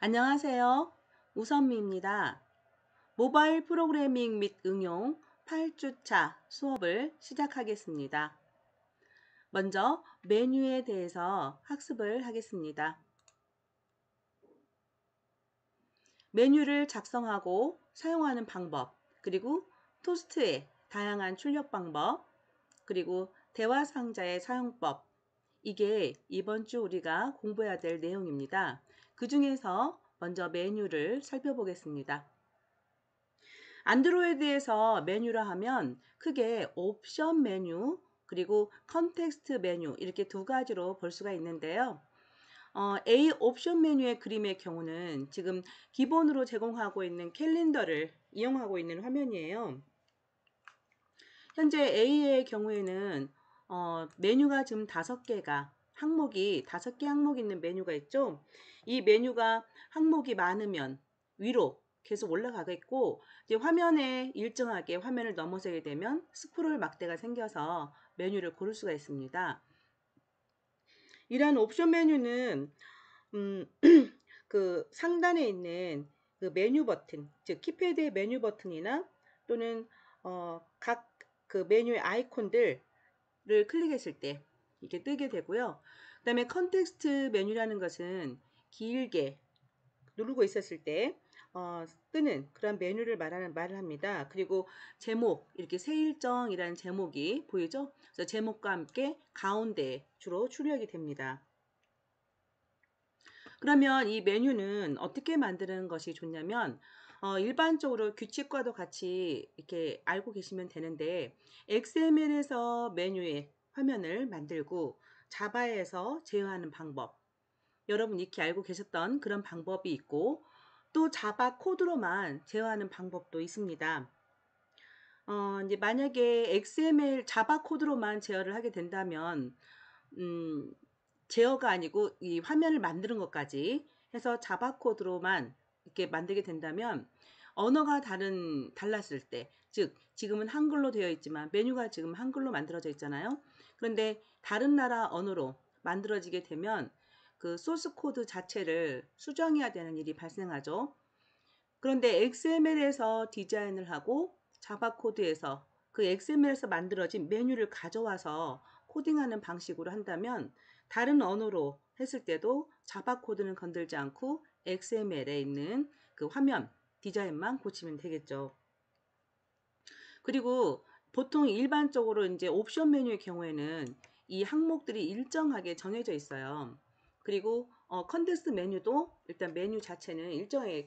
안녕하세요. 우선미입니다. 모바일 프로그래밍 및 응용 8주차 수업을 시작하겠습니다. 먼저 메뉴에 대해서 학습을 하겠습니다. 메뉴를 작성하고 사용하는 방법, 그리고 토스트의 다양한 출력 방법, 그리고 대화 상자의 사용법, 이게 이번 주 우리가 공부해야 될 내용입니다. 그 중에서 먼저 메뉴를 살펴보겠습니다. 안드로이드에서 메뉴라 하면 크게 옵션 메뉴 그리고 컨텍스트 메뉴 이렇게 두 가지로 볼 수가 있는데요. A 옵션 메뉴의 그림의 경우는 지금 기본으로 제공하고 있는 캘린더를 이용하고 있는 화면이에요. 현재 A의 경우에는 메뉴가 지금 5개가 항목이 5개 항목이 있는 메뉴가 있죠. 이 메뉴가 항목이 많으면 위로 계속 올라가겠고 이제 화면에 일정하게 화면을 넘어서게 되면 스크롤 막대가 생겨서 메뉴를 고를 수가 있습니다. 이러한 옵션 메뉴는 그 상단에 있는 그 메뉴 버튼, 즉 키패드의 메뉴 버튼이나 또는 각 그 메뉴의 아이콘들을 클릭했을 때 이렇게 뜨게 되고요. 그 다음에 컨텍스트 메뉴라는 것은 길게 누르고 있었을 때 뜨는 그런 메뉴를 말을 합니다. 그리고 제목, 이렇게 새 일정이라는 제목이 보이죠? 그래서 제목과 함께 가운데 주로 출력이 됩니다. 그러면 이 메뉴는 어떻게 만드는 것이 좋냐면 일반적으로 규칙과도 같이 이렇게 알고 계시면 되는데 XML에서 메뉴의 화면을 만들고 자바에서 제어하는 방법, 여러분 익히 알고 계셨던 그런 방법이 있고 또 자바 코드로만 제어하는 방법도 있습니다. 이제 만약에 XML 자바 코드로만 제어를 하게 된다면 제어가 아니고 이 화면을 만드는 것까지 해서 자바 코드로만 이렇게 만들게 된다면 언어가 달랐을 때, 즉 지금은 한글로 되어 있지만 메뉴가 지금 한글로 만들어져 있잖아요. 그런데 다른 나라 언어로 만들어지게 되면 그 소스 코드 자체를 수정해야 되는 일이 발생하죠. 그런데 XML에서 디자인을 하고 자바 코드에서 그 XML에서 만들어진 메뉴를 가져와서 코딩하는 방식으로 한다면 다른 언어로 했을 때도 자바 코드는 건들지 않고 XML에 있는 그 화면 디자인만 고치면 되겠죠. 그리고 보통 일반적으로 이제 옵션 메뉴의 경우에는 이 항목들이 일정하게 정해져 있어요. 그리고 컨텍스트 메뉴도 일단 메뉴 자체는 일정하게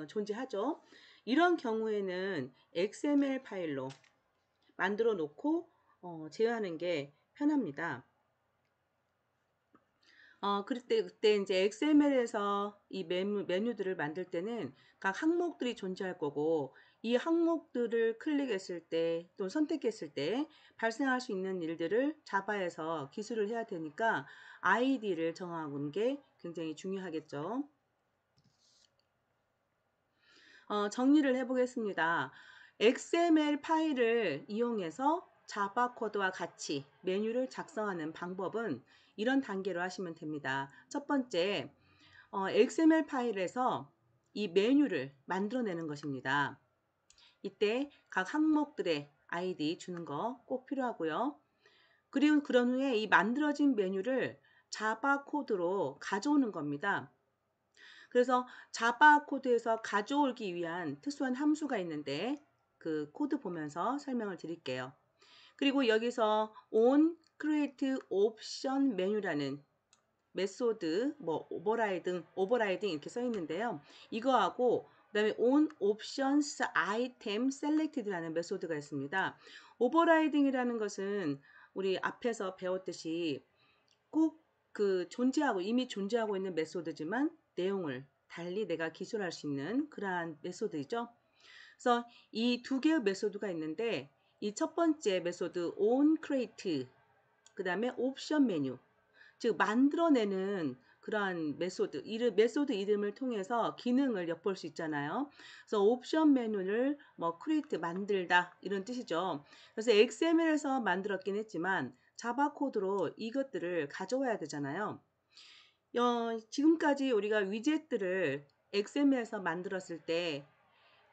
존재하죠. 이런 경우에는 XML 파일로 만들어 놓고 제어하는 게 편합니다. 그때 이제 XML에서 이 메뉴들을 만들 때는 각 항목들이 존재할 거고 이 항목들을 클릭했을 때 또 선택했을 때 발생할 수 있는 일들을 자바에서 기술을 해야 되니까 아이디를 정하는 게 굉장히 중요하겠죠. 정리를 해보겠습니다. XML 파일을 이용해서 자바 코드와 같이 메뉴를 작성하는 방법은 이런 단계로 하시면 됩니다. 첫 번째, XML 파일에서 이 메뉴를 만들어내는 것입니다. 이때 각 항목들의 아이디 주는 거 꼭 필요하고요. 그리고 그런 후에 이 만들어진 메뉴를 자바 코드로 가져오는 겁니다. 그래서 자바 코드에서 가져오기 위한 특수한 함수가 있는데 그 코드 보면서 설명을 드릴게요. 그리고 여기서 on create option 메뉴라는 메소드, 뭐 오버라이딩 이렇게 써 있는데요. 이거하고 그다음에 on options item selected라는 메소드가 있습니다. 오버라이딩이라는 것은 우리 앞에서 배웠듯이 꼭 그 이미 존재하고 있는 메소드지만 내용을 달리 내가 기술할 수 있는 그러한 메소드이죠. 그래서 이 두 개의 메소드가 있는데 이 첫 번째 메소드 on create 그 다음에 옵션 메뉴 즉 만들어내는 그러한 메소드 이름을 통해서 기능을 엿볼 수 있잖아요. 그래서 옵션 메뉴를 뭐 create 만들다 이런 뜻이죠. 그래서 XML에서 만들었긴 했지만 자바 코드로 이것들을 가져와야 되잖아요. 지금까지 우리가 위젯들을 XML에서 만들었을 때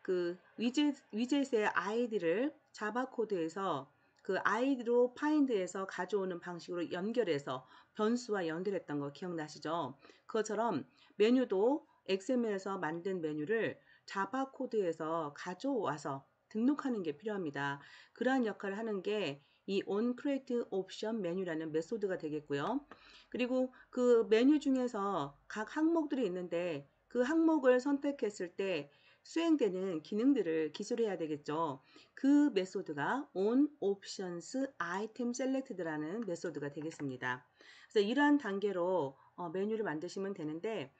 그 위젯의 아이디를 자바 코드에서 그 아이디로 파인드에서 가져오는 방식으로 연결해서 변수와 연결했던 거 기억나시죠? 그것처럼 메뉴도 XML에서 만든 메뉴를 자바 코드에서 가져와서 등록하는 게 필요합니다. 그러한 역할을 하는 게 이 onCreateOption 메뉴라는 메소드가 되겠고요. 그리고 그 메뉴 중에서 각 항목들이 있는데 그 항목을 선택했을 때 수행되는 기능들을 기술해야 되겠죠. 그 메소드가 onOptionsItemSelected라는 메소드가 되겠습니다. 그래서 이러한 단계로 메뉴를 만드시면 되는데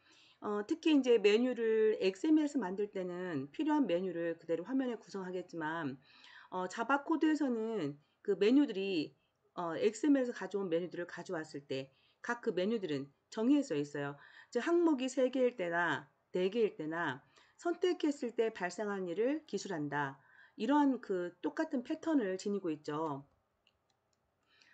특히 이제 메뉴를 XML에서 만들 때는 필요한 메뉴를 그대로 화면에 구성하겠지만 자바 코드에서는 그 메뉴들이 XML에서 가져온 메뉴들을 가져왔을 때 각 그 메뉴들은 정의해져 있어요. 즉 항목이 3개일 때나 4개일 때나 선택했을 때 발생하는 일을 기술한다. 이러한 그 똑같은 패턴을 지니고 있죠.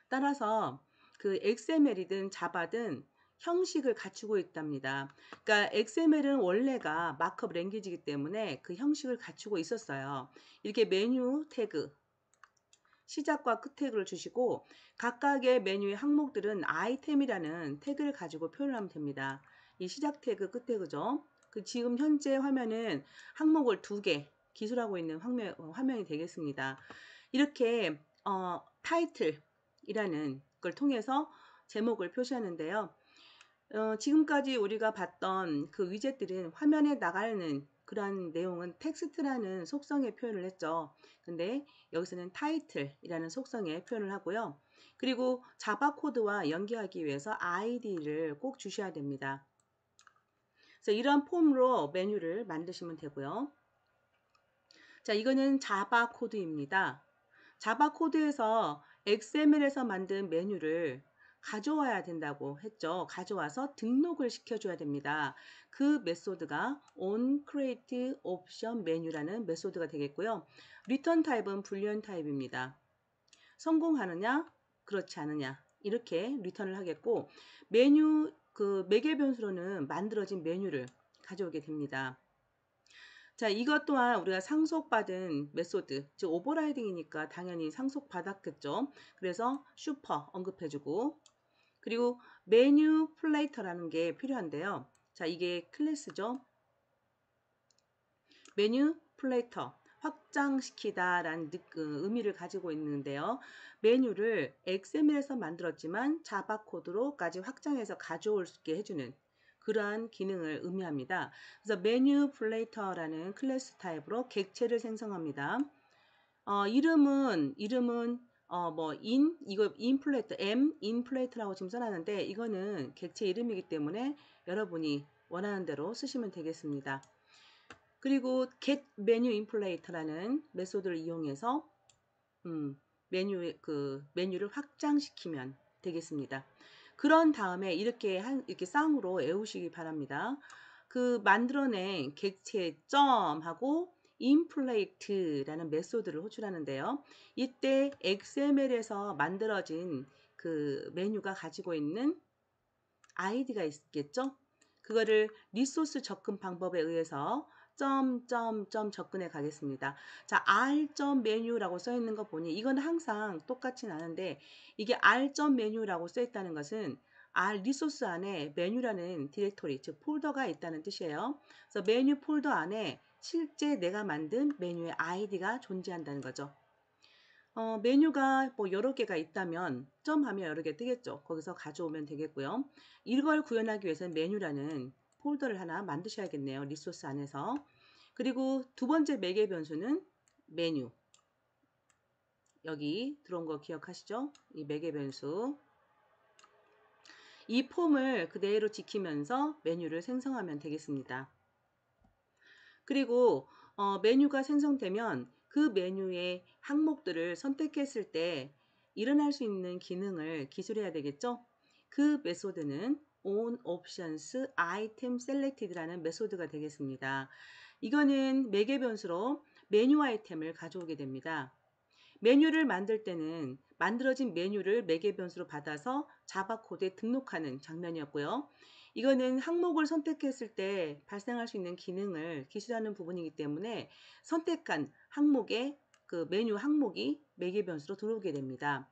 따라서 그 XML이든 자바든 형식을 갖추고 있답니다. 그러니까 XML은 원래가 마크업 랭귀지이기 때문에 그 형식을 갖추고 있었어요. 이렇게 메뉴 태그, 시작과 끝 태그를 주시고 각각의 메뉴의 항목들은 아이템이라는 태그를 가지고 표현을 하면 됩니다. 이 시작 태그, 끝 태그죠. 그 지금 현재 화면은 항목을 2개 기술하고 있는 화면이 되겠습니다. 이렇게 타이틀이라는 걸 통해서 제목을 표시하는데요. 지금까지 우리가 봤던 그 위젯들은 화면에 나가는 그러한 내용은 텍스트라는 속성의 표현을 했죠. 근데 여기서는 타이틀이라는 속성의 표현을 하고요. 그리고 자바 코드와 연계하기 위해서 아이디를 꼭 주셔야 됩니다. 그래서 이런 폼으로 메뉴를 만드시면 되고요. 자, 이거는 자바 코드입니다. 자바 코드에서 XML에서 만든 메뉴를 가져와야 된다고 했죠. 가져와서 등록을 시켜줘야 됩니다. 그 메소드가 onCreateOptionMenu라는 메소드가 되겠고요. 리턴 타입은 불리언 타입입니다. 성공하느냐, 그렇지 않느냐 이렇게 리턴을 하겠고 메뉴 그 매개 변수로는 만들어진 메뉴를 가져오게 됩니다. 자, 이것 또한 우리가 상속받은 메소드, 즉 오버라이딩이니까 당연히 상속받았겠죠. 그래서 슈퍼 언급해주고 그리고 메뉴 플레이터라는 게 필요한데요. 자, 이게 클래스죠. 메뉴 플레이터 확장시키다 라는 의미를 가지고 있는데요. 메뉴를 XML에서 만들었지만 자바 코드로까지 확장해서 가져올 수 있게 해주는 그러한 기능을 의미합니다. 그래서 메뉴 플레이터라는 클래스 타입으로 객체를 생성합니다. 이름은 이거 인플레이터 인플레이터라고 지금 써놨는데 이거는 객체 이름이기 때문에 여러분이 원하는 대로 쓰시면 되겠습니다. 그리고 get menu inflate라는 메소드를 이용해서 메뉴를 확장시키면 되겠습니다. 그런 다음에 이렇게 쌍으로 외우시기 바랍니다. 그 만들어낸 객체 점하고 inplate라는 메소드를 호출하는데요. 이때 XML에서 만들어진 그 메뉴가 가지고 있는 아이디가 있겠죠? 그거를 리소스 접근 방법에 의해서 접근해 가겠습니다. 자, r.메뉴라고 써 있는 거 보니 이건 항상 똑같진 않은데 이게 r.메뉴라고 써 있다는 것은 r 리소스 안에 메뉴라는 디렉토리, 즉 폴더가 있다는 뜻이에요. 그래서 메뉴 폴더 안에 실제 내가 만든 메뉴의 아이디가 존재한다는 거죠. 메뉴가 뭐 여러 개가 있다면 점하면 여러 개 뜨겠죠. 거기서 가져오면 되겠고요. 이걸 구현하기 위해서는 메뉴라는 폴더를 하나 만드셔야겠네요. 리소스 안에서. 그리고 두 번째 매개 변수는 메뉴. 여기 들어온 거 기억하시죠? 이 매개 변수. 이 폼을 그대로 지키면서 메뉴를 생성하면 되겠습니다. 그리고 메뉴가 생성되면 그 메뉴의 항목들을 선택했을 때 일어날 수 있는 기능을 기술해야 되겠죠? 그 메소드는 onOptionsItemSelected라는 메소드가 되겠습니다. 이거는 매개 변수로 메뉴 아이템을 가져오게 됩니다. 메뉴를 만들 때는 만들어진 메뉴를 매개 변수로 받아서 자바 코드에 등록하는 장면이었고요. 이거는 항목을 선택했을 때 발생할 수 있는 기능을 기술하는 부분이기 때문에 선택한 항목에 그 메뉴 항목이 매개 변수로 들어오게 됩니다.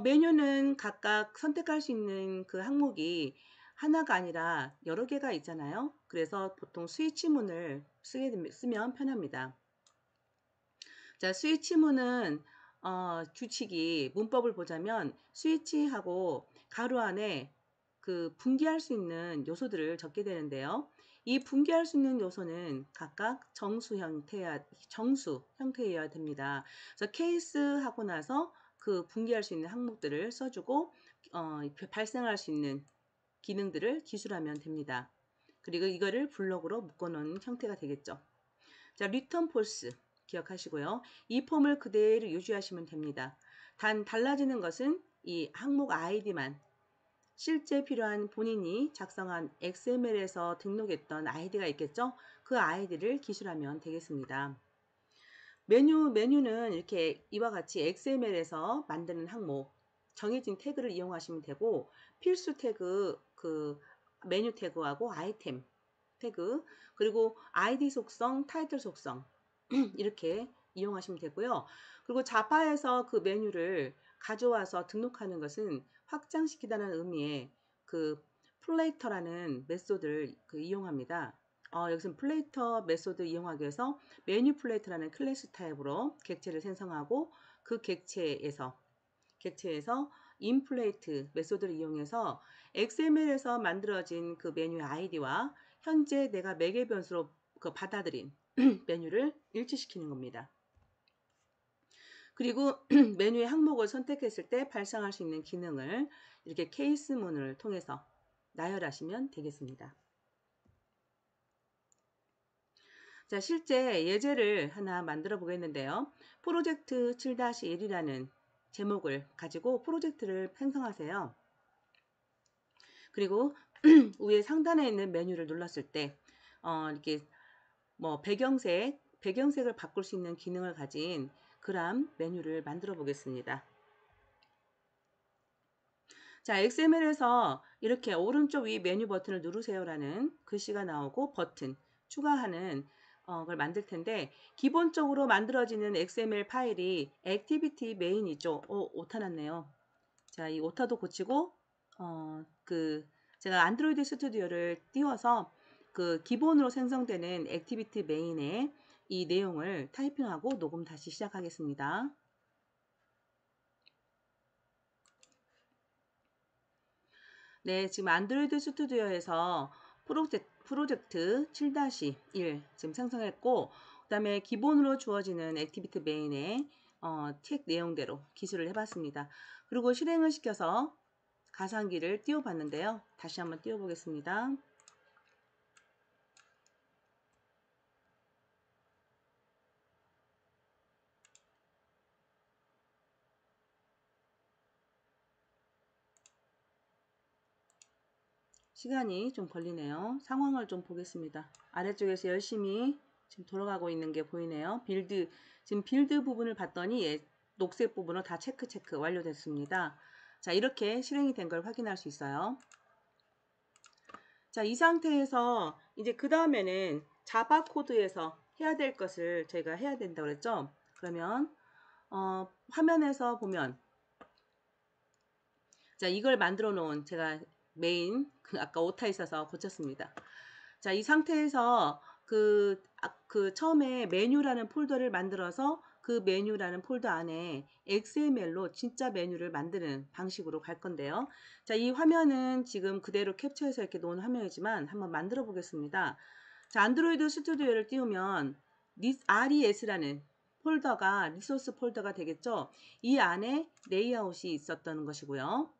메뉴는 각각 선택할 수 있는 그 항목이 하나가 아니라 여러 개가 있잖아요. 그래서 보통 스위치문을 쓰면 편합니다. 자, 스위치문은 규칙이 문법을 보자면 스위치하고 가로 안에 그 분기할 수 있는 요소들을 적게 되는데요. 이 분기할 수 있는 요소는 각각 정수 형태여야 됩니다. 그래서 케이스 하고 나서 그 분기할 수 있는 항목들을 써주고 발생할 수 있는 기능들을 기술하면 됩니다. 그리고 이거를 블록으로 묶어놓은 형태가 되겠죠. 자, return false 기억하시고요. 이 폼을 그대로 유지하시면 됩니다. 단 달라지는 것은 이 항목 아이디만 실제 필요한 본인이 작성한 XML에서 등록했던 아이디가 있겠죠? 그 아이디를 기술하면 되겠습니다. 메뉴는 이렇게 이와 같이 XML에서 만드는 항목, 정해진 태그를 이용하시면 되고 필수 태그, 그 메뉴 태그하고 아이템 태그, 그리고 아이디 속성, 타이틀 속성 이렇게 이용하시면 되고요. 그리고 자바에서 그 메뉴를 가져와서 등록하는 것은 확장시키다는 의미의 그 플레이터라는 메소드를 이용합니다. 여기서 플레이터 메소드 이용하기 위해서 메뉴 플레이터라는 클래스 타입으로 객체를 생성하고 그 객체에서 인플레이트 메소드를 이용해서 XML에서 만들어진 그 메뉴 아이디와 현재 내가 매개 변수로 받아들인 메뉴를 일치시키는 겁니다. 그리고 메뉴의 항목을 선택했을 때 발생할 수 있는 기능을 이렇게 케이스문을 통해서 나열하시면 되겠습니다. 자, 실제 예제를 하나 만들어 보겠는데요. 프로젝트 7-1이라는 제목을 가지고 프로젝트를 생성하세요. 그리고 위에 상단에 있는 메뉴를 눌렀을 때 이렇게 뭐 배경색을 바꿀 수 있는 기능을 가진 그람 메뉴를 만들어 보겠습니다. 자, XML에서 이렇게 오른쪽 위 메뉴 버튼을 누르세요라는 글씨가 나오고 버튼 추가하는 걸 만들 텐데 기본적으로 만들어지는 XML 파일이 액티비티 메인이죠. 오타 났네요. 자, 이 오타도 고치고 제가 안드로이드 스튜디오를 띄워서 그 기본으로 생성되는 액티비티 메인에 이 내용을 타이핑하고 녹음 다시 시작하겠습니다. 네, 지금 안드로이드 스튜디오에서 프로젝트 7-1 지금 생성했고 그 다음에 기본으로 주어지는 액티비티 메인에 책 내용대로 기술을 해봤습니다. 그리고 실행을 시켜서 가상기를 띄워봤는데요. 다시 한번 띄워보겠습니다. 시간이 좀 걸리네요. 상황을 좀 보겠습니다. 아래쪽에서 열심히 지금 돌아가고 있는 게 보이네요. 지금 빌드 부분을 봤더니 녹색 부분은 다 체크 완료됐습니다. 자, 이렇게 실행이 된 걸 확인할 수 있어요. 자, 이 상태에서 이제 그 다음에는 자바 코드에서 해야 될 것을 저희가 해야 된다고 그랬죠. 그러면 화면에서 보면 자, 이걸 만들어 놓은 제가 메인 아까 오타 있어서 고쳤습니다. 자, 이 상태에서 그 처음에 메뉴라는 폴더를 만들어서 그 메뉴라는 폴더 안에 XML로 진짜 메뉴를 만드는 방식으로 갈 건데요. 자, 이 화면은 지금 그대로 캡처해서 이렇게 놓은 화면이지만 한번 만들어 보겠습니다. 자, 안드로이드 스튜디오를 띄우면 RES라는 폴더가 리소스 폴더가 되겠죠. 이 안에 레이아웃이 있었던 것이고요.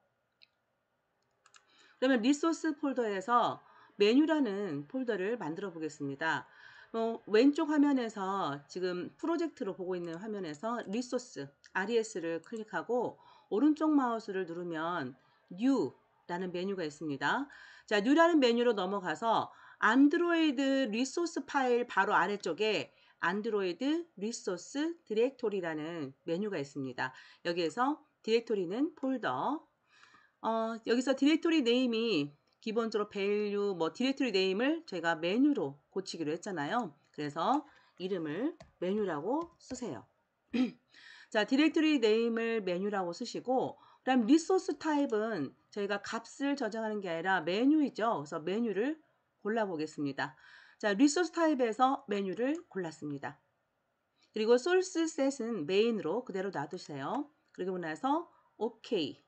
그러면 리소스 폴더에서 메뉴라는 폴더를 만들어 보겠습니다. 왼쪽 화면에서 지금 프로젝트로 보고 있는 화면에서 리소스 RES를 클릭하고 오른쪽 마우스를 누르면 New라는 메뉴가 있습니다. 자, New라는 메뉴로 넘어가서 안드로이드 리소스 파일 바로 아래쪽에 안드로이드 리소스 디렉토리라는 메뉴가 있습니다. 여기에서 디렉토리는 폴더 여기서 디렉토리 네임이 기본적으로 value 뭐 디렉토리 네임을 저희가 메뉴로 고치기로 했잖아요. 그래서 이름을 메뉴라고 쓰세요. 자, 디렉토리 네임을 메뉴라고 쓰시고, 그다음 리소스 타입은 저희가 값을 저장하는 게 아니라 메뉴이죠. 그래서 메뉴를 골라보겠습니다. 자, 리소스 타입에서 메뉴를 골랐습니다. 그리고 소스 셋은 메인으로 그대로 놔두세요. 그리고 나서 OK.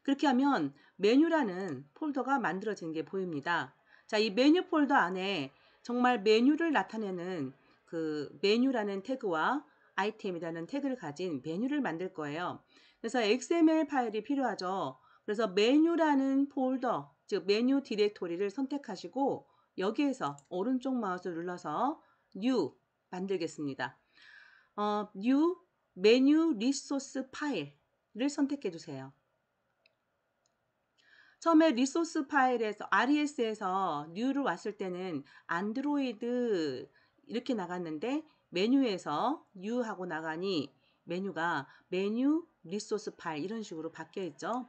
그렇게 하면 메뉴라는 폴더가 만들어진 게 보입니다. 자, 이 메뉴 폴더 안에 정말 메뉴를 나타내는 그 메뉴라는 태그와 아이템이라는 태그를 가진 메뉴를 만들 거예요. 그래서 XML 파일이 필요하죠. 그래서 메뉴라는 폴더, 즉 메뉴 디렉토리를 선택하시고 여기에서 오른쪽 마우스 눌러서 New 만들겠습니다. New 메뉴 리소스 파일을 선택해 주세요. 처음에 리소스 파일에서 RES에서 new를 왔을 때는 안드로이드 이렇게 나갔는데 메뉴에서 new 하고 나가니 메뉴가 메뉴 리소스 파일 이런 식으로 바뀌어 있죠.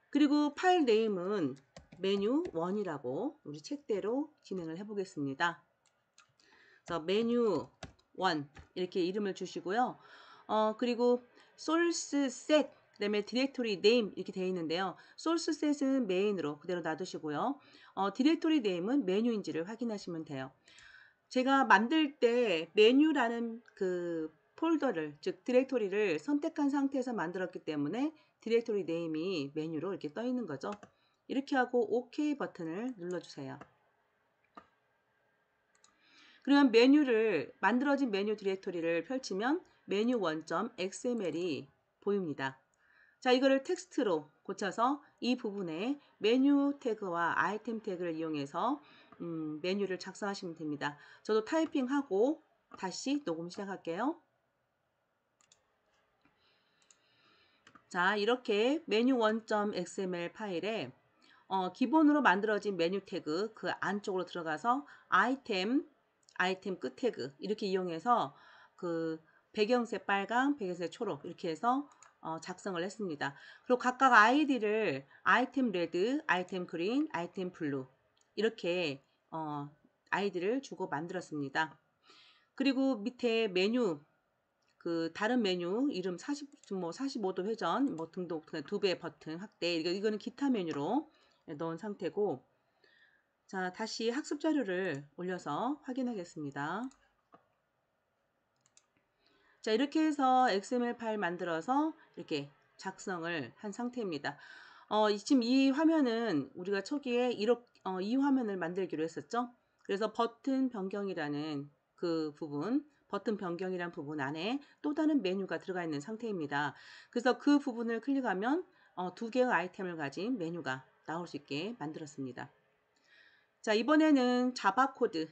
그리고 파일 네임은 메뉴 1이라고 우리 책대로 진행을 해 보겠습니다. 그래서 메뉴 1 이렇게 이름을 주시고요. 그리고 source set 그다음에 디렉토리 네임 이렇게 되어 있는데요. source set은 메인으로 그대로 놔두시고요. 디렉토리 네임은 메뉴인지를 확인하시면 돼요. 제가 만들 때 메뉴라는 그 폴더를 즉 디렉토리를 선택한 상태에서 만들었기 때문에 디렉토리 네임이 메뉴로 이렇게 떠 있는 거죠. 이렇게 하고 OK 버튼을 눌러주세요. 그러면 메뉴를 만들어진 메뉴 디렉토리를 펼치면 메뉴 1.xml이 보입니다. 자, 이거를 텍스트로 고쳐서 이 부분에 메뉴 태그와 아이템 태그를 이용해서 메뉴를 작성하시면 됩니다. 저도 타이핑하고 다시 녹음 시작할게요. 자, 이렇게 메뉴 1.xml 파일에 기본으로 만들어진 메뉴 태그 그 안쪽으로 들어가서 아이템 끝 태그 이렇게 이용해서 그 배경색 빨강, 배경색 초록 이렇게 해서 작성을 했습니다. 그리고 각각 아이디를 아이템 레드, 아이템 그린, 아이템 블루 이렇게 아이디를 주고 만들었습니다. 그리고 밑에 메뉴 그 다른 메뉴 이름 45도 회전 뭐 등등 2배 버튼 확대 이거는 기타 메뉴로 넣은 상태고 자 다시 학습 자료를 올려서 확인하겠습니다. 자 이렇게 해서 XML 파일 만들어서 이렇게 작성을 한 상태입니다. 지금 이 화면은 우리가 초기에 이 화면을 만들기로 했었죠. 그래서 버튼 변경이라는 그 부분 버튼 변경이라는 부분 안에 또 다른 메뉴가 들어가 있는 상태입니다. 그래서 그 부분을 클릭하면 두 개의 아이템을 가진 메뉴가 나올 수 있게 만들었습니다. 자 이번에는 자바 코드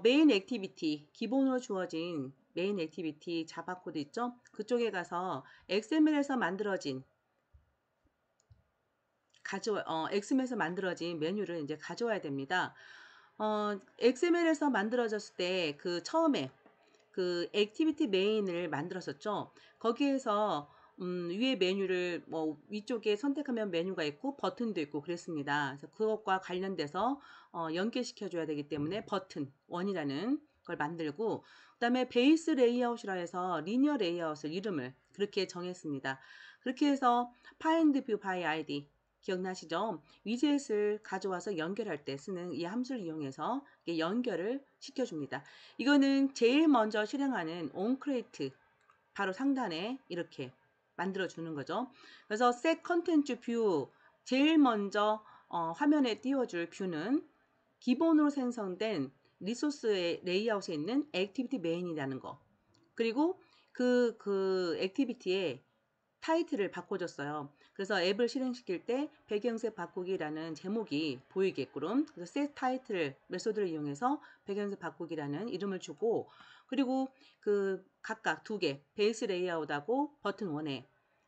메인 액티비티 기본으로 주어진 메인 액티비티 자바 코드 있죠? 그쪽에 가서 XML에서 만들어진 메뉴를 이제 가져와야 됩니다. XML에서 만들어졌을 때 그 처음에 그 액티비티 메인을 만들었었죠. 거기에서 위에 메뉴를 뭐 위쪽에 선택하면 메뉴가 있고 버튼도 있고 그랬습니다. 그래서 그것과 관련돼서 연계시켜 줘야 되기 때문에 버튼 1이라는 걸 만들고 그다음에 베이스 레이아웃이라 해서 리니어 레이아웃을 이름을 그렇게 정했습니다. 그렇게 해서 find view by id 기억나시죠? 위젯을 가져와서 연결할 때 쓰는 이 함수를 이용해서 연결을 시켜줍니다. 이거는 제일 먼저 실행하는 onCreate 바로 상단에 이렇게 만들어주는 거죠. 그래서 set content view 제일 먼저 화면에 띄워줄 뷰는 기본으로 생성된 리소스의 레이아웃에 있는 액티비티 메인이라는 거. 그리고 그 액티비티의 타이틀을 바꿔줬어요. 그래서 앱을 실행시킬 때 배경색 바꾸기라는 제목이 보이게끔 그래서 set 타이틀 메소드를 이용해서 배경색 바꾸기라는 이름을 주고 그리고 그 각각 두 개 베이스 레이아웃하고 버튼 1에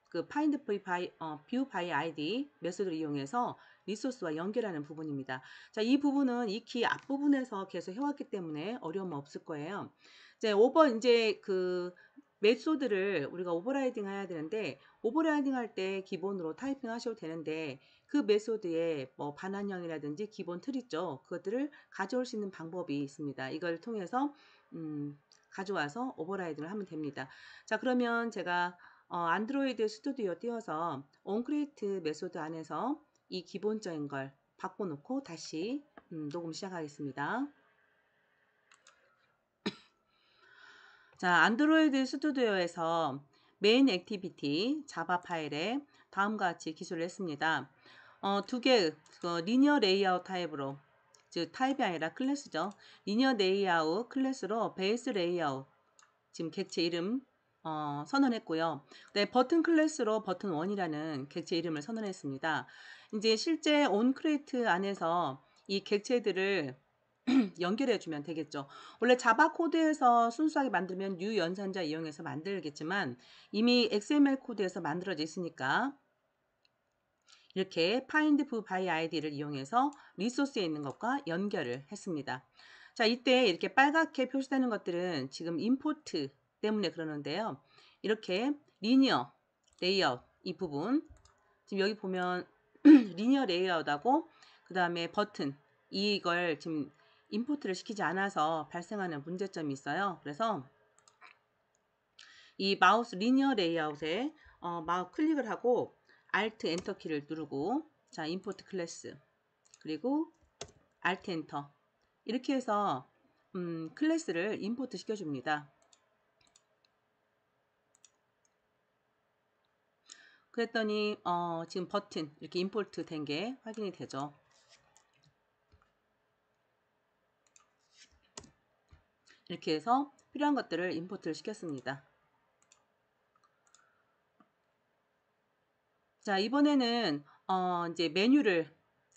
그 find view by id 메소드를 이용해서 리소스와 연결하는 부분입니다. 자, 이 부분은 익히 앞부분에서 계속 해왔기 때문에 어려움 없을 거예요. 이제 이제 그 메소드를 우리가 오버라이딩 해야 되는데, 오버라이딩 할 때 기본으로 타이핑 하셔도 되는데, 그 메소드에 뭐 반환형이라든지 기본 틀 있죠. 그것들을 가져올 수 있는 방법이 있습니다. 이걸 통해서 가져와서 오버라이딩을 하면 됩니다. 자, 그러면 제가 안드로이드 스튜디오 띄워서 온크리에이트 메소드 안에서 이 기본적인 걸 바꿔놓고 다시 녹음 시작하겠습니다. 자, 안드로이드 스튜디오에서 메인 액티비티 자바 파일에 다음과 같이 기술을 했습니다. 두 개의 리니어 레이아웃 타입으로, 즉 타입이 아니라 클래스죠. 리니어 레이아웃 클래스로 베이스 레이아웃 지금 객체 이름 선언했고요. 네, 버튼 클래스로 버튼 1이라는 객체 이름을 선언했습니다. 이제 실제 온크리에이트 안에서 이 객체들을 연결해 주면 되겠죠. 원래 자바 코드에서 순수하게 만들면 new 연산자 이용해서 만들겠지만 이미 XML 코드에서 만들어져 있으니까 이렇게 find by id를 이용해서 리소스에 있는 것과 연결을 했습니다. 자, 이때 이렇게 빨갛게 표시되는 것들은 지금 임포트 때문에 그러는데요. 이렇게 리니어 레이아웃 이 부분 지금 여기 보면 리니어 레이아웃하고 그 다음에 버튼 이걸 지금 임포트를 시키지 않아서 발생하는 문제점이 있어요. 그래서 이 마우스 리니어 레이아웃에 마우스 클릭을 하고 Alt 엔터 키를 누르고 자 임포트 클래스 그리고 Alt 엔터 이렇게 해서 클래스를 임포트 시켜줍니다. 그랬더니 지금 버튼 이렇게 임포트 된 게 확인이 되죠. 이렇게 해서 필요한 것들을 임포트를 시켰습니다. 자, 이번에는 이제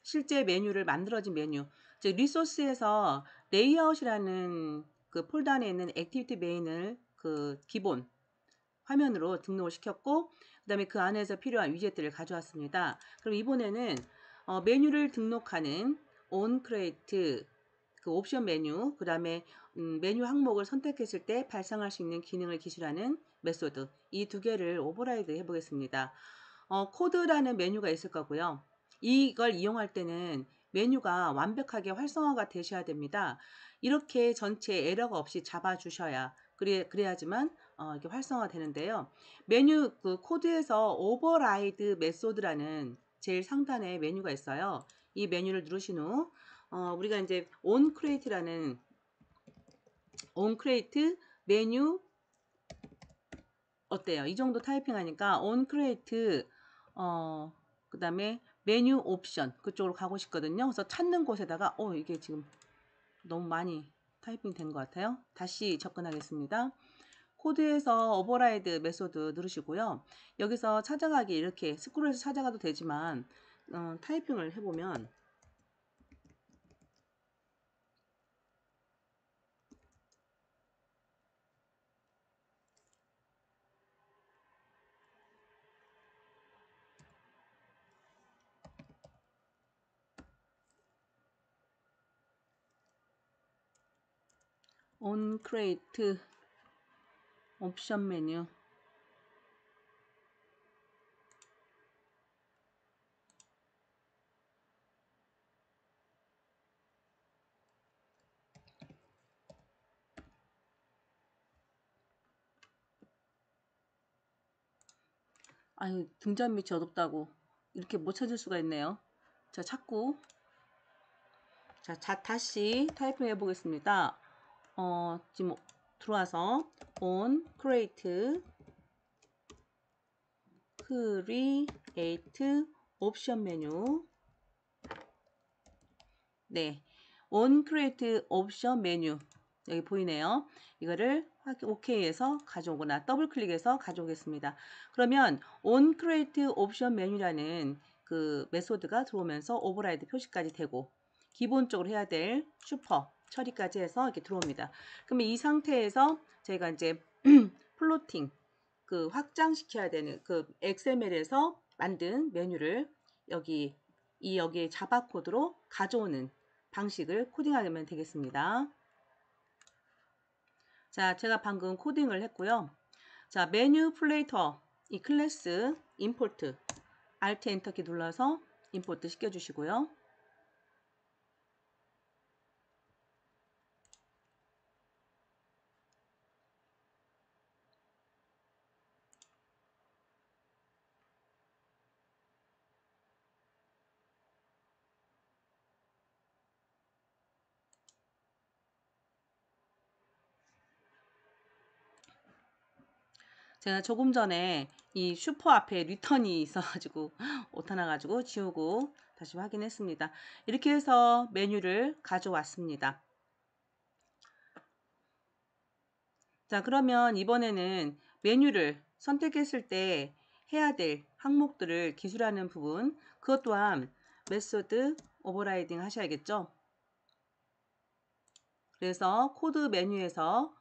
실제 메뉴를 만들어진 메뉴, 즉 리소스에서 레이아웃이라는 그 폴더 안에 있는 액티비티 메인을 그 기본 화면으로 등록을 시켰고 그 다음에 그 안에서 필요한 위젯들을 가져왔습니다. 그럼 이번에는 메뉴를 등록하는 onCreate 그 옵션 메뉴, 그 다음에 메뉴 항목을 선택했을 때 발생할 수 있는 기능을 기술하는 메소드 이 두 개를 오버라이드 해보겠습니다. 코드라는 메뉴가 있을 거고요. 이걸 이용할 때는 메뉴가 완벽하게 활성화가 되셔야 됩니다. 이렇게 전체 에러가 없이 잡아주셔야 그래야지만 이게 활성화 되는데요. 메뉴 그 코드에서 오버라이드 메소드라는 제일 상단에 메뉴가 있어요. 이 메뉴를 누르신 후 우리가 이제 onCreate라는 onCreate 메뉴 어때요? 이 정도 타이핑 하니까 onCreate 그 다음에 메뉴 옵션 그쪽으로 가고 싶거든요. 그래서 찾는 곳에다가 이게 지금 너무 많이 타이핑 된 것 같아요. 다시 접근하겠습니다. 코드에서 오버라이드 메소드 누르시고요. 여기서 찾아가기 이렇게 스크롤해서 찾아가도 되지만 타이핑을 해보면 onCreate 옵션 메뉴 아유 등잔 밑이 어둡다고 이렇게 못 찾을 수가 있네요. 자 찾고 자 다시 타이핑 해 보겠습니다. 지금 들어와서 onCreate 옵션 메뉴 네 onCreate 옵션 메뉴 여기 보이네요. 이거를 OK해서 가져오거나 더블 클릭해서 가져오겠습니다. 그러면 onCreate 옵션 메뉴라는 그 메소드가 들어오면서 오버라이드 표시까지 되고 기본적으로 해야 될 슈퍼 처리까지 해서 이렇게 들어옵니다. 그러면 이 상태에서 저희가 이제 플로팅 그 확장시켜야 되는 그 XML에서 만든 메뉴를 여기에 자바 코드로 가져오는 방식을 코딩하면 되겠습니다. 자, 제가 방금 코딩을 했고요. 자, 메뉴 플레이터 이 클래스 임포트 Alt 엔터키 눌러서 임포트 시켜주시고요. 제가 조금 전에 이 슈퍼 앞에 리턴이 있어가지고 오타나가지고 지우고 다시 확인했습니다. 이렇게 해서 메뉴를 가져왔습니다. 자, 그러면 이번에는 메뉴를 선택했을 때 해야 될 항목들을 기술하는 부분, 그것 또한 메소드 오버라이딩 하셔야겠죠. 그래서 코드 메뉴에서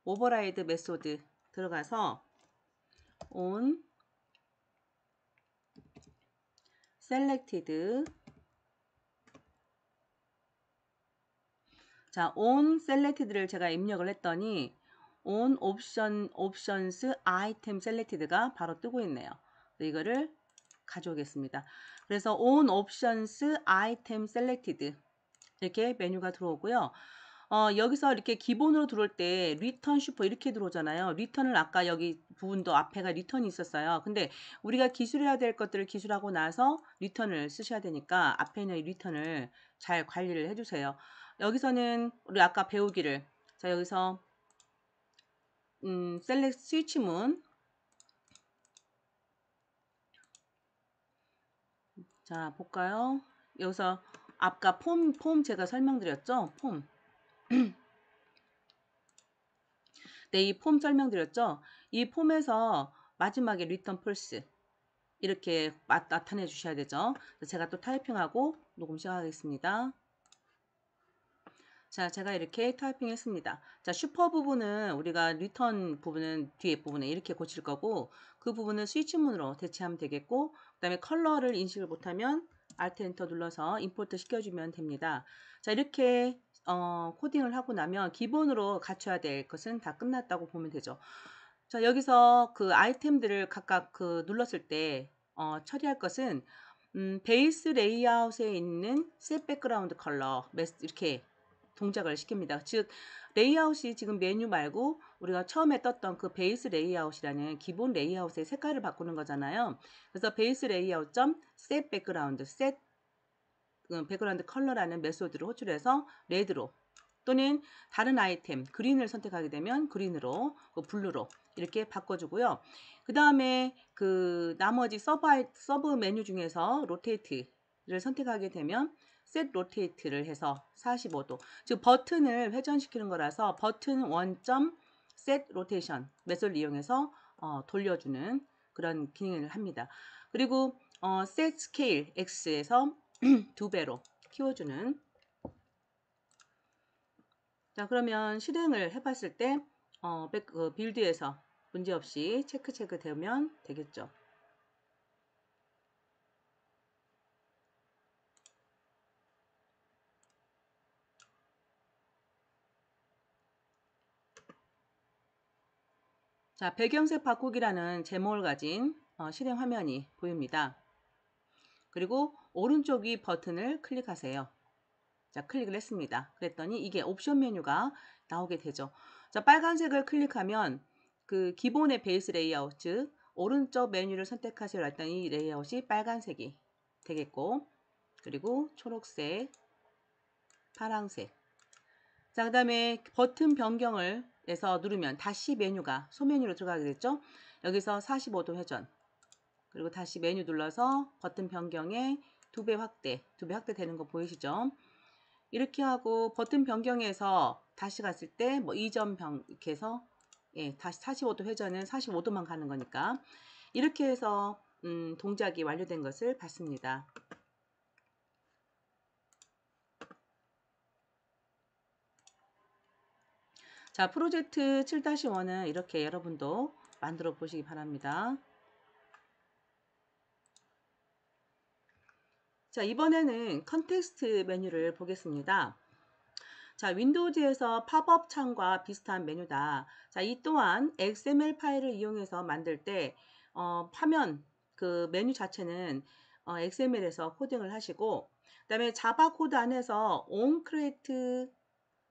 오버라이드 메소드 들어가서 on selected 자, on selected를 제가 입력을 했더니 on options item selected가 바로 뜨고 있네요. 이거를 가져오겠습니다. 그래서 on options item selected 이렇게 메뉴가 들어오고요. 여기서 이렇게 기본으로 들어올 때 return 슈퍼 이렇게 들어오잖아요. 리턴을 아까 여기 부분도 앞에가 리턴이 있었어요. 근데 우리가 기술해야 될 것들을 기술하고 나서 리턴을 쓰셔야 되니까 앞에 있는 리턴을 잘 관리를 해주세요. 여기서는 우리 아까 배우기를 자 여기서 select 스위치문 자 볼까요? 여기서 아까 폼 제가 설명드렸죠? 폼 네, 이 폼 설명드렸죠? 이 폼에서 마지막에 return false 이렇게 나타내 주셔야 되죠. 제가 또 타이핑하고 녹음 시작하겠습니다. 자, 제가 이렇게 타이핑 했습니다. 자, 슈퍼 부분은 우리가 리턴 부분은 뒤에 부분에 이렇게 고칠 거고 그 부분은 스위치문으로 대체하면 되겠고 그 다음에 컬러를 인식을 못하면 Alt 엔터 눌러서 임포트 시켜주면 됩니다. 자, 이렇게 코딩을 하고 나면 기본으로 갖춰야 될 것은 다 끝났다고 보면 되죠. 자, 여기서 그 아이템들을 각각 그 눌렀을 때 처리할 것은 베이스 레이아웃에 있는 셋 백그라운드 컬러 이렇게 동작을 시킵니다. 즉 레이아웃이 지금 메뉴 말고 우리가 처음에 떴던 그 베이스 레이아웃이라는 기본 레이아웃의 색깔을 바꾸는 거잖아요. 그래서 베이스 레이아웃 점 set 백그라운드 set 백그라운드 컬러라는 메소드를 호출해서 레드로 또는 다른 아이템 그린을 선택하게 되면 그린으로 블루로 이렇게 바꿔주고요. 그 다음에 그 나머지 서브 메뉴 중에서 로테이트를 선택하게 되면 set rotate를 해서 45도 즉 버튼을 회전시키는 거라서 버튼 1. set rotation 메소드를 이용해서 돌려주는 그런 기능을 합니다. 그리고 set scale x에서 2배로 키워주는 자 그러면 실행을 해봤을 때 빌드에서 문제없이 체크 되면 되겠죠. 자 배경색 바꾸기라는 제목을 가진 실행 화면이 보입니다. 그리고 오른쪽 위 버튼을 클릭하세요. 자 클릭을 했습니다. 그랬더니 이게 옵션 메뉴가 나오게 되죠. 자 빨간색을 클릭하면 그 기본의 베이스 레이아웃 즉 오른쪽 메뉴를 선택하세요 했더니 이 레이아웃이 빨간색이 되겠고 그리고 초록색 파랑색 자 그 다음에 버튼 변경을 해서 누르면 다시 메뉴가 소메뉴로 들어가게 됐죠. 여기서 45도 회전 그리고 다시 메뉴 눌러서 버튼 변경에 2배 확대 되는 거 보이시죠? 이렇게 하고 버튼 변경해서 다시 갔을 때 뭐 2점 이렇게 해서 예, 다시 45도 회전은 45도만 가는 거니까 이렇게 해서 동작이 완료된 것을 봤습니다. 자, 프로젝트 7-1은 이렇게 여러분도 만들어 보시기 바랍니다. 자, 이번에는 컨텍스트 메뉴를 보겠습니다. 자, 윈도우즈에서 팝업 창과 비슷한 메뉴다. 자, 이 또한 XML 파일을 이용해서 만들 때 화면 그 메뉴 자체는 XML에서 코딩을 하시고, 그다음에 자바 코드 안에서 onCreate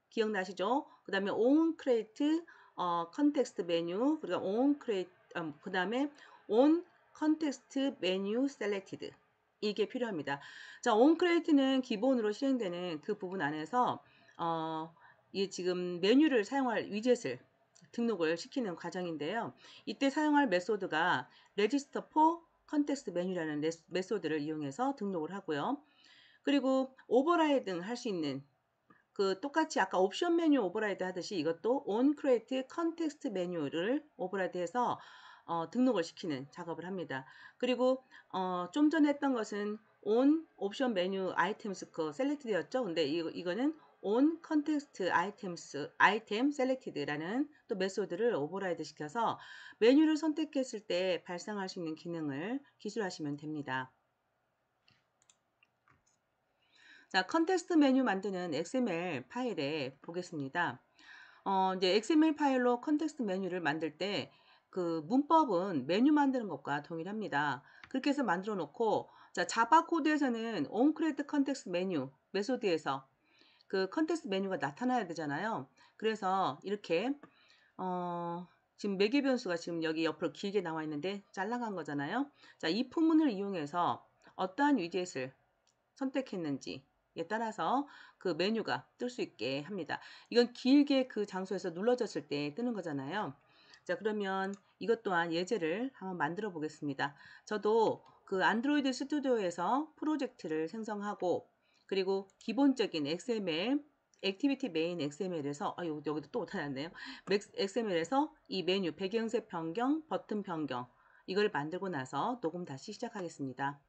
기억나시죠? 그다음에 onCreate 컨텍스트 메뉴, 그리고 onCreate 그다음에 on context menu selected 이게 필요합니다. 자, onCreate는 기본으로 실행되는 그 부분 안에서 이 지금 메뉴를 사용할 위젯을 등록을 시키는 과정인데요. 이때 사용할 메소드가 register for context menu라는 메소드를 이용해서 등록을 하고요. 그리고 오버라이드 할 수 있는 그 똑같이 아까 옵션 메뉴 오버라이드 하듯이 이것도 on create context 메뉴를 오버라이드해서 등록을 시키는 작업을 합니다. 그리고 좀 전에 했던 것은 on 옵션 메뉴 items 그 select 되었죠. 근데 이거는 on context items item selected라는 또 메소드를 오버라이드 시켜서 메뉴를 선택했을 때 발생할 수 있는 기능을 기술하시면 됩니다. 자, 컨텍스트 메뉴 만드는 XML 파일에 보겠습니다. 이제 XML 파일로 컨텍스트 메뉴를 만들 때 그 문법은 메뉴 만드는 것과 동일합니다. 그렇게 해서 만들어 놓고, 자, 자바 코드에서는 onCreate context 메뉴 메소드에서 그 컨텍스트 메뉴가 나타나야 되잖아요. 그래서 이렇게 지금 매개 변수가 지금 여기 옆으로 길게 나와 있는데 잘라간 거잖아요. 자, 이 부분을 이용해서 어떠한 위젯을 선택했는지에 따라서 그 메뉴가 뜰 수 있게 합니다. 이건 길게 그 장소에서 눌러졌을 때 뜨는 거잖아요. 자, 그러면 이것 또한 예제를 한번 만들어 보겠습니다. 저도 그 안드로이드 스튜디오에서 프로젝트를 생성하고, 그리고 기본적인 XML 액티비티 메인 XML에서 여기도 또 나타났네요. XML에서 이 메뉴 배경색 변경, 버튼 변경 이걸 만들고 나서 녹음 다시 시작하겠습니다.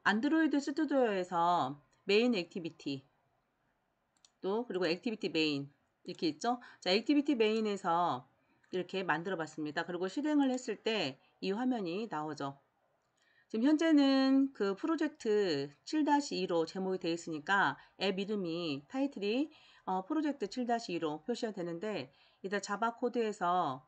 안드로이드 스튜디오에서 메인 액티비티 또 그리고 액티비티 메인 이렇게 있죠. 자, 액티비티 메인에서 이렇게 만들어 봤습니다. 그리고 실행을 했을 때 이 화면이 나오죠. 지금 현재는 그 프로젝트 7-2로 제목이 되어 있으니까 앱 이름이 타이틀이 프로젝트 7-2로 표시가 되는데, 이따 자바 코드에서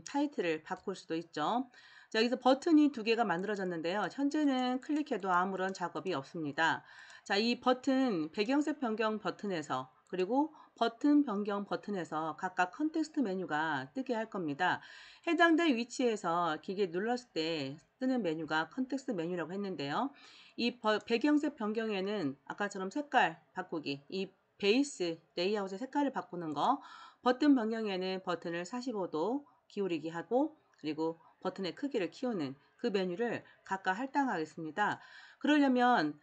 타이틀을 바꿀 수도 있죠. 자, 여기서 버튼이 두 개가 만들어졌는데요. 현재는 클릭해도 아무런 작업이 없습니다. 자, 이 버튼 배경색 변경 버튼에서 그리고 버튼 변경 버튼에서 각각 컨텍스트 메뉴가 뜨게 할 겁니다. 해당된 위치에서 기계 눌렀을 때 뜨는 메뉴가 컨텍스트 메뉴라고 했는데요. 이 배경색 변경에는 아까처럼 색깔 바꾸기, 이 베이스 레이아웃의 색깔을 바꾸는 거, 버튼 변경에는 버튼을 45도 기울이기 하고, 그리고 버튼의 크기를 키우는 그 메뉴를 각각 할당하겠습니다. 그러려면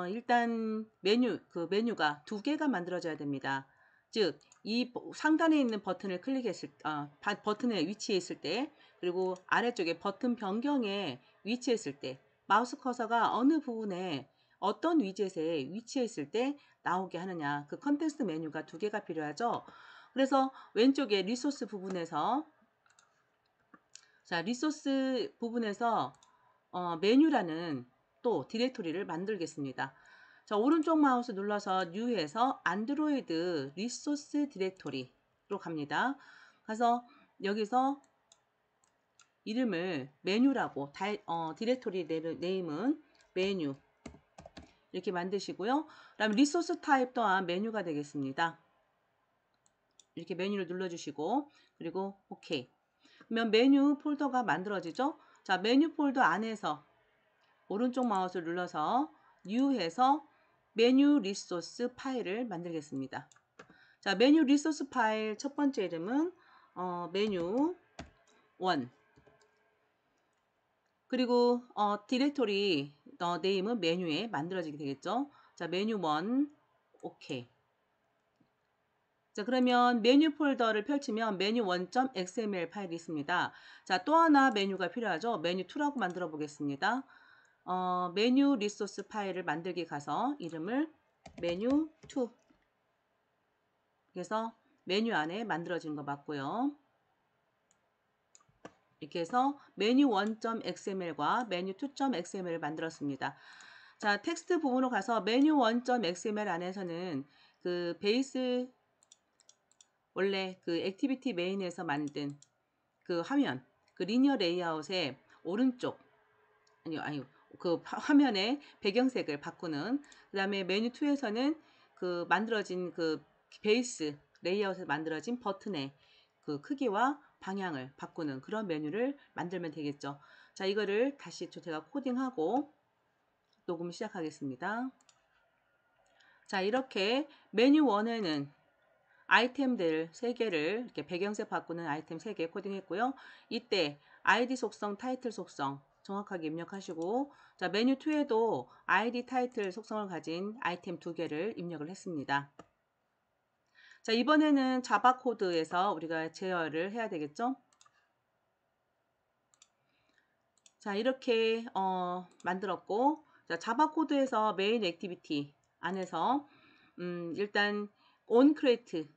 일단 메뉴가 두 개가 만들어져야 됩니다. 즉, 이 상단에 있는 버튼을 클릭했을 버튼의 위치에 있을 때, 그리고 아래쪽에 버튼 변경에 위치했을 때, 마우스 커서가 어느 부분에 어떤 위젯에 위치했을 때 나오게 하느냐, 그 컨텍스트 메뉴가 두 개가 필요하죠. 그래서 왼쪽에 리소스 부분에서, 자, 리소스 부분에서 메뉴라는 또 디렉토리를 만들겠습니다. 자, 오른쪽 마우스 눌러서 뉴에서 안드로이드 리소스 디렉토리로 갑니다. 가서 여기서 이름을 메뉴라고 디렉토리 네임은 메뉴 이렇게 만드시고요. 그다음 리소스 타입 또한 메뉴가 되겠습니다. 이렇게 메뉴를 눌러주시고, 그리고 OK. 그러면 메뉴 폴더가 만들어지죠. 자, 메뉴 폴더 안에서 오른쪽 마우스를 눌러서 뉴해서 메뉴 리소스 파일을 만들겠습니다. 자, 메뉴 리소스 파일 첫 번째 이름은 메뉴 1, 그리고 디렉토리 네임은 메뉴에 만들어지게 되겠죠. 자, 메뉴 1 OK. 자, 그러면 메뉴 폴더를 펼치면 메뉴 1.xml 파일이 있습니다. 자, 또 하나 메뉴가 필요하죠. 메뉴 2라고 만들어 보겠습니다. 메뉴 리소스 파일을 만들기 가서 이름을 메뉴 2. 그래서 메뉴 안에 만들어진 거 맞고요. 이렇게 해서 메뉴 1.xml과 메뉴 2.xml을 만들었습니다. 자, 텍스트 부분으로 가서 메뉴 1.xml 안에서는 그 베이스 원래 그 액티비티 메인에서 만든 그 화면, 그 리니어 레이아웃의 오른쪽 아니요 그 화면의 배경색을 바꾸는, 그 다음에 메뉴 2에서는 그 만들어진 그 베이스 레이아웃에서 만들어진 버튼의 그 크기와 방향을 바꾸는 그런 메뉴를 만들면 되겠죠. 자, 이거를 다시 제가 코딩하고 녹음 시작하겠습니다. 자, 이렇게 메뉴 1에는 아이템들 3개를 이렇게 배경색 바꾸는 아이템 3개 코딩했고요. 이때 아이디 속성, 타이틀 속성 정확하게 입력하시고, 자, 메뉴 2에도 아이디, 타이틀 속성을 가진 아이템 2개를 입력을 했습니다. 자, 이번에는 자바 코드에서 우리가 제어를 해야 되겠죠. 자, 이렇게 만들었고, 자, 자바 코드에서 메인 액티비티 안에서 일단 onCreate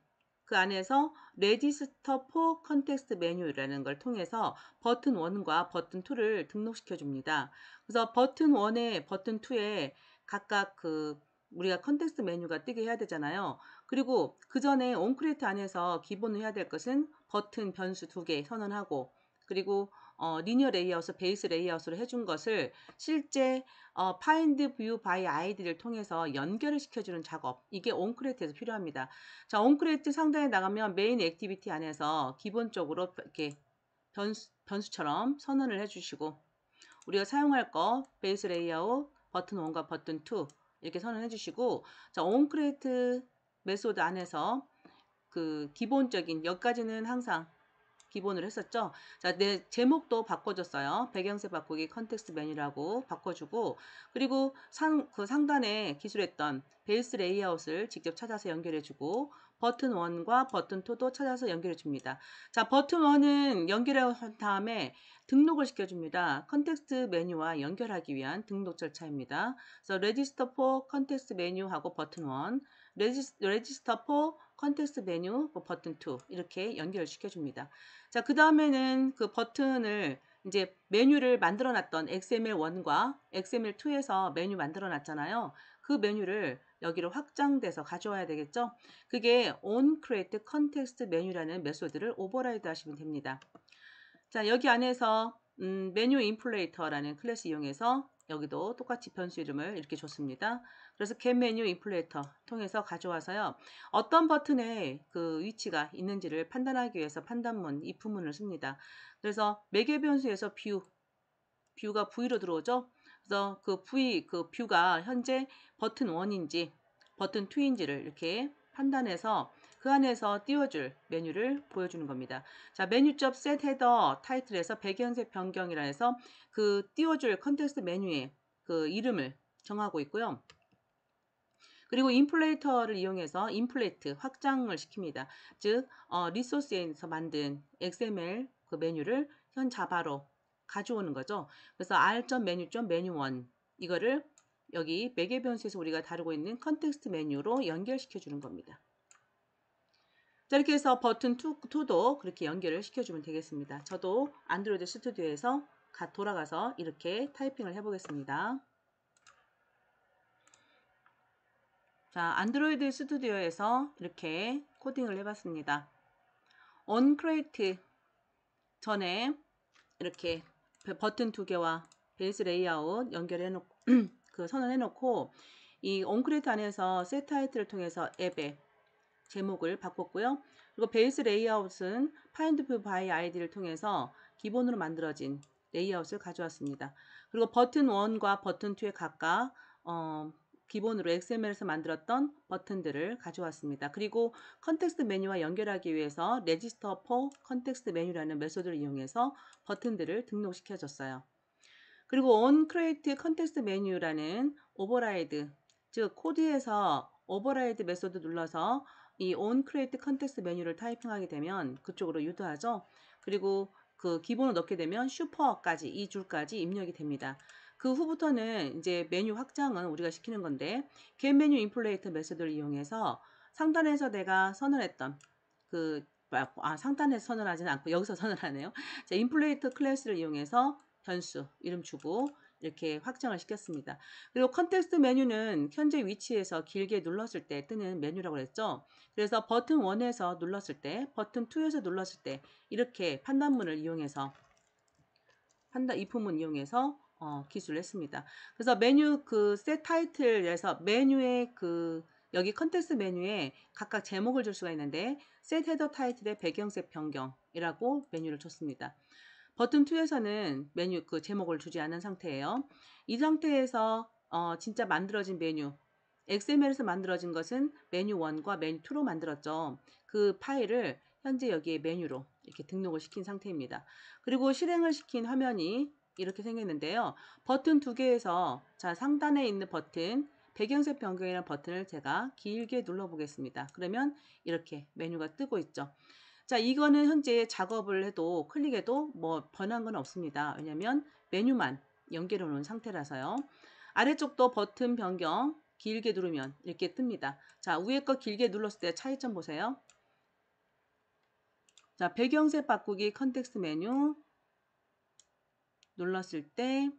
그 안에서 register for context menu라는 걸 통해서 버튼 1과 버튼 2를 등록시켜 줍니다. 그래서 버튼 1에 버튼 2에 각각 그 우리가 컨텍스트 메뉴가 뜨게 해야 되잖아요. 그리고 그 전에 onCreate 안에서 기본으로 해야 될 것은 버튼 변수 2개 선언하고, 그리고 리니어 레이아웃, 베이스 레이아웃으로 해준 것을 실제 find view by id를 통해서 연결을 시켜주는 작업, 이게 onCreate에서 필요합니다. 자, onCreate 상단에 나가면 메인 액티비티 안에서 기본적으로 이렇게 변수처럼 선언을 해주시고, 우리가 사용할 거 베이스 레이아웃 버튼 1과 버튼 2 이렇게 선언해 주시고, 자, onCreate 메소드 안에서 그 기본적인 여기까지는 항상 기본으로 했었죠. 자, 내 제목도 바꿔줬어요. 배경색 바꾸기 컨텍스트 메뉴라고 바꿔주고, 그리고 그 상단에 기술했던 베이스 레이아웃을 직접 찾아서 연결해주고, 버튼 1과 버튼 2도 찾아서 연결해줍니다. 자, 버튼 1은 연결한 다음에 등록을 시켜줍니다. 컨텍스트 메뉴와 연결하기 위한 등록 절차입니다. 그래서 register for 컨텍스트 메뉴하고 버튼 1, register for 컨텍스트 메뉴 버튼 2 이렇게 연결시켜줍니다. 자, 그 다음에는 그 버튼을 이제 메뉴를 만들어 놨던 XML1과 XML2에서 메뉴 만들어 놨잖아요. 그 메뉴를 여기로 확장돼서 가져와야 되겠죠. 그게 onCreate context 메뉴라는 메소드를 오버라이드 하시면 됩니다. 자, 여기 안에서 메뉴 인플레이터라는 클래스 이용해서 여기도 똑같이 변수 이름을 이렇게 줬습니다. 그래서 get 메뉴 인플레이터 통해서 가져와서요. 어떤 버튼에 그 위치가 있는지를 판단하기 위해서 판단문, if문을 씁니다. 그래서 매개 변수에서 뷰가 V로 들어오죠. 그래서 그 뷰가 현재 버튼 1인지 버튼 2인지를 이렇게 판단해서 그 안에서 띄워줄 메뉴를 보여주는 겁니다. 자, 메뉴점 set 헤더 타이틀에서 배경색 변경이라 해서 그 띄워줄 컨텍스트 메뉴의 그 이름을 정하고 있고요. 그리고 인플레이터를 이용해서 인플레이트 확장을 시킵니다. 즉 리소스에서 만든 XML 그 메뉴를 현 자바로 가져오는 거죠. 그래서 r.메뉴.메뉴1 이거를 여기 매개 변수에서 우리가 다루고 있는 컨텍스트 메뉴로 연결시켜 주는 겁니다. 자, 이렇게 해서 버튼 2도 그렇게 연결을 시켜주면 되겠습니다. 저도 안드로이드 스튜디오에서 돌아가서 이렇게 타이핑을 해보겠습니다. 자, 안드로이드 스튜디오에서 이렇게 코딩을 해봤습니다. onCreate 전에 이렇게 버튼 2개와 베이스 레이아웃 연결해놓고 그 선언해놓고, 이 onCreate 안에서 set 타이틀을 통해서 앱의 제목을 바꿨고요. 그리고 베이스 레이아웃은 find view by id를 통해서 기본으로 만들어진 레이아웃을 가져왔습니다. 그리고 버튼 1과 버튼 2에 각각 기본으로 XML에서 만들었던 버튼들을 가져왔습니다. 그리고 컨텍스트 메뉴와 연결하기 위해서 register for 컨텍스트 메뉴라는 메소드를 이용해서 버튼들을 등록시켜줬어요. 그리고 onCreate 컨텍스트 메뉴라는 오버라이드, 즉 코드에서 오버라이드 메소드 눌러서 이 onCreate 컨텍스트 메뉴를 타이핑하게 되면 그쪽으로 유도하죠. 그리고 그 기본을 넣게 되면 슈퍼까지 이 줄까지 입력이 됩니다. 그 후부터는 이제 메뉴 확장은 우리가 시키는 건데, get 메뉴 인플레이터 메소드를 이용해서 상단에서 내가 선언했던 상단에서 선언하지는 않고 여기서 선언하네요. 자, 인플레이터 클래스를 이용해서 변수 이름 주고 이렇게 확정을 시켰습니다. 그리고 컨텍스트 메뉴는 현재 위치에서 길게 눌렀을 때 뜨는 메뉴라고 했죠. 그래서 버튼 1에서 눌렀을 때, 버튼 2에서 눌렀을 때 이렇게 판단문을 이용해서 if문 이용해서 기술을 했습니다. 그래서 메뉴 셋 타이틀에서 메뉴의 여기 컨텍스트 메뉴에 각각 제목을 줄 수가 있는데 셋 헤더 타이틀의 배경색 변경이라고 메뉴를 줬습니다. 버튼 2에서는 메뉴 제목을 주지 않은 상태예요. 이 상태에서 진짜 만들어진 메뉴 XML에서 만들어진 것은 메뉴 1과 메뉴 2로 만들었죠. 그 파일을 현재 여기에 메뉴로 이렇게 등록을 시킨 상태입니다. 그리고 실행을 시킨 화면이 이렇게 생겼는데요. 버튼 2개에서 자 상단에 있는 버튼 배경색 변경이라는 버튼을 제가 길게 눌러 보겠습니다. 그러면 이렇게 메뉴가 뜨고 있죠. 자, 이거는 현재 작업을 해도 클릭해도 뭐 변한 건 없습니다. 왜냐면 메뉴만 연결해 놓은 상태라서요. 아래쪽도 버튼 변경 길게 누르면 이렇게 뜹니다. 자, 위에 거 길게 눌렀을 때 차이점 보세요. 자, 배경색 바꾸기 컨텍스트 메뉴 눌렀을 때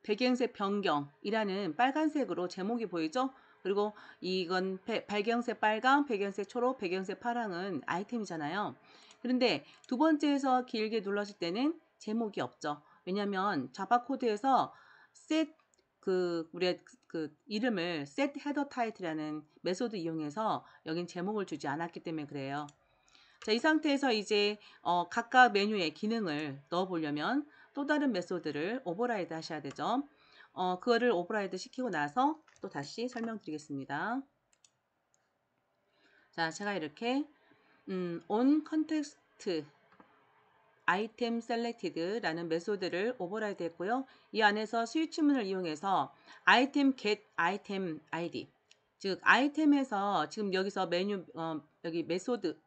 배경색 변경이라는 빨간색으로 제목이 보이죠? 그리고 이건 배경색 빨강, 배경색 초록, 배경색 파랑은 아이템이잖아요. 그런데 두 번째에서 길게 눌렀을 때는 제목이 없죠. 왜냐하면 자바 코드에서 set 우리가 이름을 set header title이라는 메소드 이용해서 여긴 제목을 주지 않았기 때문에 그래요. 자, 이 상태에서 이제 각각 메뉴의 기능을 넣어 보려면 또 다른 메소드를 오버라이드 하셔야 되죠. 그거를 오버라이드 시키고 나서 또 다시 설명드리겠습니다. 자, 제가 이렇게 on context item selected라는 메소드를 오버라이드 했고요. 이 안에서 스위치문을 이용해서 item get item id 즉 아이템에서 지금 여기서 메뉴 여기 메소드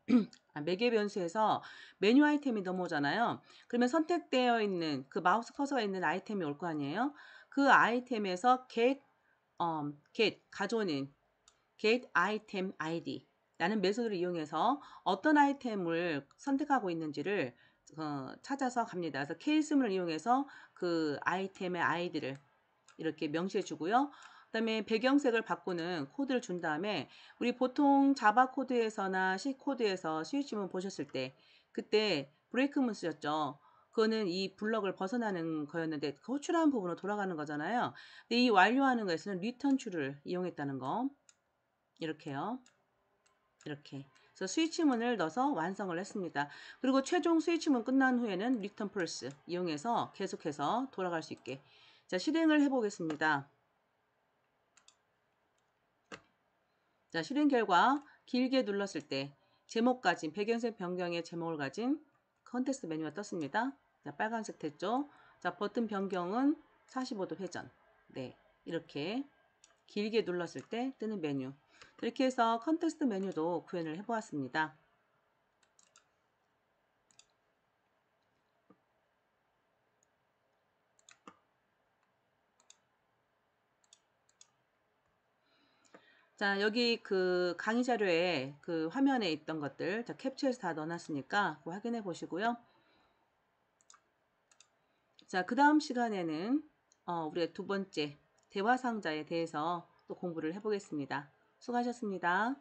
매개 변수에서 메뉴 아이템이 넘어오잖아요. 그러면 선택되어 있는 그 마우스 커서가 있는 아이템이 올 거 아니에요. 그 아이템에서 get 가져오는 get item id 라는 메소드를 이용해서 어떤 아이템을 선택하고 있는지를 찾아서 갑니다. 그래서 케이스문을 이용해서 그 아이템의 아이디를 이렇게 명시해 주고요. 그 다음에 배경색을 바꾸는 코드를 준 다음에 우리 보통 자바 코드에서나 C 코드에서 스위치문 보셨을 때 그때 브레이크문 쓰셨죠. 그거는 이 블럭을 벗어나는 거였는데 그 호출하는 부분으로 돌아가는 거잖아요. 근데 이 완료하는 거에서는 리턴 툴을 이용했다는 거. 이렇게요. 이렇게. 그래서 스위치문을 넣어서 완성을 했습니다. 그리고 최종 스위치문 끝난 후에는 리턴 펄스 이용해서 계속해서 돌아갈 수 있게. 자, 실행을 해보겠습니다. 자, 실행 결과 길게 눌렀을 때 제목 가진 배경색 변경의 제목을 가진 컨텍스트 메뉴가 떴습니다. 자, 빨간색 됐죠? 자, 버튼 변경은 45도 회전. 네, 이렇게 길게 눌렀을 때 뜨는 메뉴. 이렇게 해서 컨텍스트 메뉴도 구현을 해보았습니다. 자, 여기 강의 자료에 화면에 있던 것들 자, 캡처해서 다 넣어놨으니까 확인해 보시고요. 자, 그 다음 시간에는 우리가 두 번째 대화 상자에 대해서 또 공부를 해보겠습니다. 수고하셨습니다.